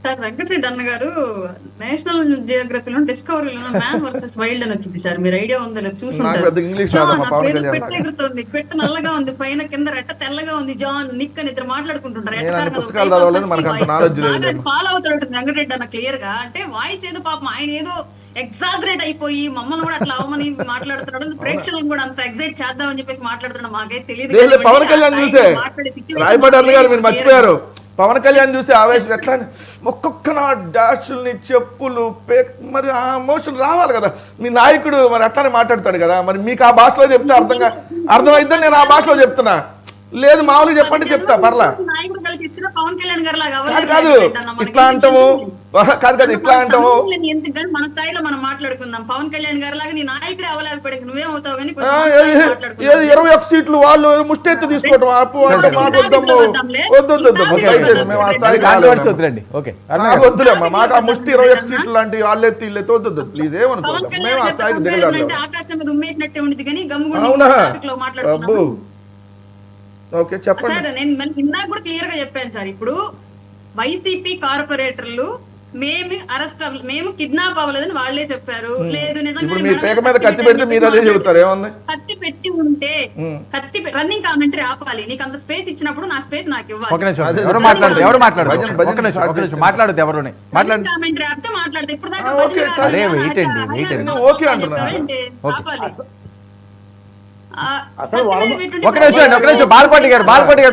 Sir Venkatareddy అన్న గారు national జియోగ్రఫీలో డిస్కవరీలో man versus wild అని వచ్చింది సార్. మీరు ఐడియా ఉందో లేదు చూసుంటారు. పేరు పెట్ట ఎగురుతుంది, పెట్ట నల్లగా ఉంది, పైన కింద రెట్ట తెల్లగా ఉంది, జాన్ నిక్ అని ఇద్దరు మాట్లాడుకుంటుంటారు. ఫాలో అవుతాడు వెంకటరెడ్డి అన్న క్లియర్ గా. అంటే వాయిస్ ఏదో పాపం ఆయన ఏదో ఎగ్జాజరేట్ అయిపోయి మమ్మల్ని కూడా అట్లా అవమని మాట్లాడుతున్నాడు, ప్రేక్షకులను కూడా అంత ఎగ్జైట్ చేద్దామని చెప్పేసి మాట్లాడుతున్నాడు. మాకైతే తెలియదు. పవన్ కళ్యాణ్ చూసే మీరు మర్చిపోయారు. పవన్ కళ్యాణ్ చూసి ఆవేశం ఎట్లా ఒక్కొక్క నా డాషుల్ని చెప్పులు మరి ఆ ఎమోషన్ రావాలి కదా. మీ నాయకుడు మరి అట్లానే మాట్లాడతాడు కదా, మరి మీకు ఆ భాషలో చెప్తే అర్థమైద్దని నేను ఆ భాషలో చెప్తున్నా. లేదు మామూలుగా చెప్పండి చెప్తా పర్లా. కాదు ఇట్లా అంటాము, కాదు ఇట్లా అంటాము. మన స్థాయిలో మనం మాట్లాడుకుందాం. పవన్ కళ్యాణ్ గారి లాగా నీ నాయకుడే అవ్వలేకపోయాడు, నువ్వేమవుతావు కానీ 21 సీట్లు వాళ్ళు ముష్టెత్తి తీసుకోవటం అప్పు అంటే మాకు వద్దమ్ము, వద్దు మేము ఆ స్థాయికి వద్దులేమ్మా. మాకు ఆ ముష్టి 21 సీట్లు లాంటి వాళ్ళెత్తి ఇల్లెత్తి వద్దు ప్లీజ్, ఏమనుకోవద్దాం. మేము ఆ స్థాయికి దిగలేదు. ఆకాశం మీద ఉమ్మేసినట్టే ఉండేది కానీ అవునా అబ్బు ఓకే చెప్పండి సార్. నేను ఇందాక కూడా క్లియర్ గా చెప్పాను సార్. ఇప్పుడు వైసీపీ కార్పొరేటర్లు మేము కిడ్నాప్ అవ్వలేదని వాళ్ళే చెప్పారు. లేదు నిజంగా కత్తి పెడితే మీరు అదే చెబుతారు. ఏముంది కత్తి పెట్టి ఉంటే రన్నింగ్ కామెంటరీ ఆపాలి. నీకు అంత స్పేస్ ఇచ్చినప్పుడు నా స్పేస్ నాకు ఇవ్వాలి. కామెంటరీ ఆపితే మాట్లాడితే ఇప్పుడు దాకా బాలకోటి గారు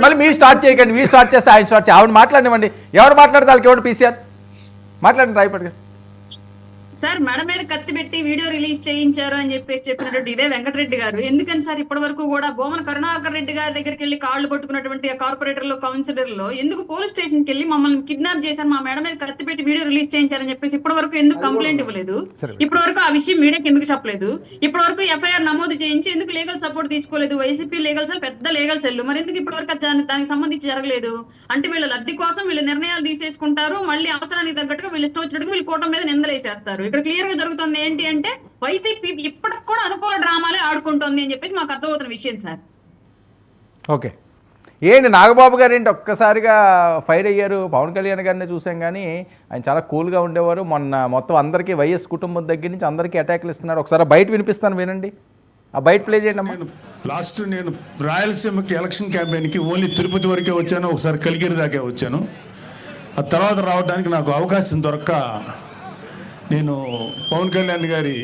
మళ్ళీ మీరు స్టార్ట్ చేయకండి. మీరు స్టార్ట్ చేస్తే ఆయన స్టార్ట్ ఆవిడ మాట్లాడివ్వండి. ఎవరు మాట్లాడితే వాళ్ళకి ఎవరు పీసీఆర్ మాట్లాడండి. రాయపడి గారు సార్ మెడ మీద కత్తి పెట్టి వీడియో రిలీజ్ చేయించారు అని చెప్పినట్టు ఇదే వెంకటరెడ్డి గారు. ఎందుకని సార్ ఇప్పటి వరకు కూడా బొమ్మన కరుణాకర్ రెడ్డి గారి దగ్గరికి వెళ్ళి కాళ్ళు పట్టుకున్నటువంటి కార్పొరేటర్లు కౌన్సిలర్లు ఎందుకు పోలీస్ స్టేషన్ కి వెళ్ళి మమ్మల్ని కిడ్నాప్ చేశారు, మా మెడ మీద కత్తి పెట్టి వీడియో రిలీజ్ చేయించారని చెప్పేసి ఇప్పటి వరకు ఎందుకు కంప్లైంట్ ఇవ్వలేదు? ఇప్పటి వరకు ఆ విషయం మీడియాకి ఎందుకు చెప్పలేదు? ఇప్పటి వరకు ఎఫ్ఐఆర్ నమోదు చేయించి ఎందుకు లీగల్ సపోర్ట్ తీసుకోలేదు? వైసీపీ లీగల్ సెల్ పెద్ద లీగల్ సెల్, మరి ఎందుకు ఇప్పటి వరకు దానికి సంబంధించి జరగలేదు? అంటే వీళ్ళ లబ్ధి కోసం వీళ్ళు నిర్ణయాలు తీసేసుకుంటారు, మళ్ళీ అవసరానికి తగ్గట్టుగా వీళ్ళు ఇష్టం వచ్చినట్టుగా వీళ్ళు కూటమి మీద నిందలేసేస్తారు. ఇక్కడ క్లియర్ గా జరుగుతుంది ఏంటి అంటే వైసీపీ ఇప్పటికి కూడా అనుకూల డ్రామాలే ఆడుకుంటుంది అని చెప్పేసి మాకు అర్థమవుతున్న విషయం సార్. ఓకే ఏంటి నాగబాబు గారు ఏంటి ఒక్కసారిగా ఫైర్ అయ్యారు? పవన్ కళ్యాణ్ గారిని చూసాం కానీ ఆయన చాలా కూల్గా ఉండేవారు. మొన్న మొత్తం అందరికీ వైఎస్ కుటుంబం దగ్గర నుంచి అందరికీ అటాక్లు ఇస్తున్నారు. ఒకసారి బయట వినిపిస్తాను వినండి, ఆ బయట ప్లే చేయండి అమ్మా. లాస్ట్ నేను రాయలసీమకి ఎలక్షన్ క్యాంపెయిన్కి ఓన్లీ తిరుపతి వరకే వచ్చాను, ఒకసారి కలిగిరి దాకే వచ్చాను. ఆ తర్వాత రావడానికి నాకు అవకాశం దొరక్క నేను పవన్ కళ్యాణ్ గారి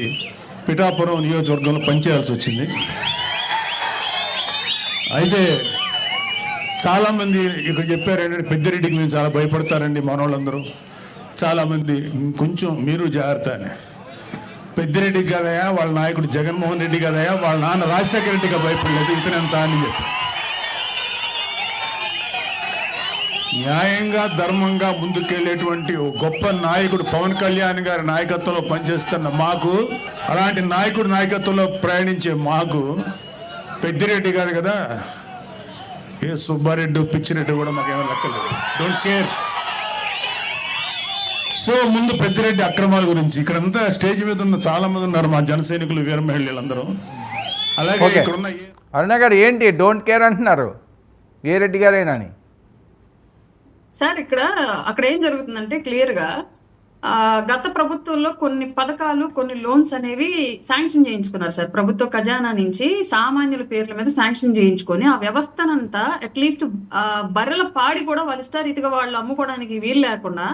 పిఠాపురం నియోజకవర్గంలో పనిచేయాల్సి వచ్చింది. అయితే చాలామంది ఇక్కడ చెప్పారు ఏంటంటే పెద్దిరెడ్డికి మేము చాలా భయపడతారండి మనోళ్ళందరూ. చాలామంది కొంచెం మీరు జాగ్రత్త అని. పెద్దిరెడ్డికి కదయా వాళ్ళ నాయకుడు జగన్మోహన్ రెడ్డి కదయా వాళ్ళ నాన్న రాజశేఖర రెడ్డిగా భయపడలేదు, ఇతనంతా అని చెప్పి న్యాయంగా ధర్మంగా ముందుకెళ్లేటువంటి గొప్ప నాయకుడు పవన్ కళ్యాణ్ గారి నాయకత్వంలో పనిచేస్తున్న మాకు, అలాంటి నాయకుడు నాయకత్వంలో ప్రయాణించే మాకు పెద్దిరెడ్డి గారు కదా ఏ సుబ్బారెడ్డి పిచ్చిరెడ్డి కూడా మాకేమో లెక్కలేదు, డోంట్ కేర్. సో ముందు పెద్దిరెడ్డి అక్రమాల గురించి ఇక్కడంతా స్టేజ్ మీద ఉన్న చాలా మంది ఉన్నారు మా జన సైనికులు, వీర మహిళలందరూ. అలాగే ఇక్కడున్న అరుణ గారు ఏంటి డోంట్ కేర్ అంటున్నారు ఏ రెడ్డి గారేనా అని? సార్ అక్కడ ఏం జరుగుతుందంటే క్లియర్ గా గత ప్రభుత్వంలో కొన్ని పథకాలు కొన్ని లోన్స్ అనేవి శాంక్షన్ చేయించుకున్నారు సార్. ప్రభుత్వ ఖజానా నుంచి సామాన్యుల పేర్ల మీద శాంక్షన్ చేయించుకొని ఆ వ్యవస్థనంతా అట్లీస్ట్ బర్రెల పాడి కూడా వాళ్ళ ఇష్టారీతిగా వాళ్ళు అమ్ముకోవడానికి వీలు లేకుండా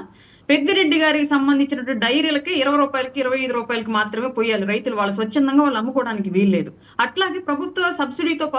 పెద్దిరెడ్డి గారికి సంబంధించినటువంటి డైరీలకి 20 రూపాయలకి 25 రూపాయలకి మాత్రమే పోయాలి రైతులు. వాళ్ళు స్వచ్ఛందంగా వాళ్ళు అమ్ముకోవడానికి వీల్లేదు. అట్లాగే ప్రభుత్వ సబ్సిడీతో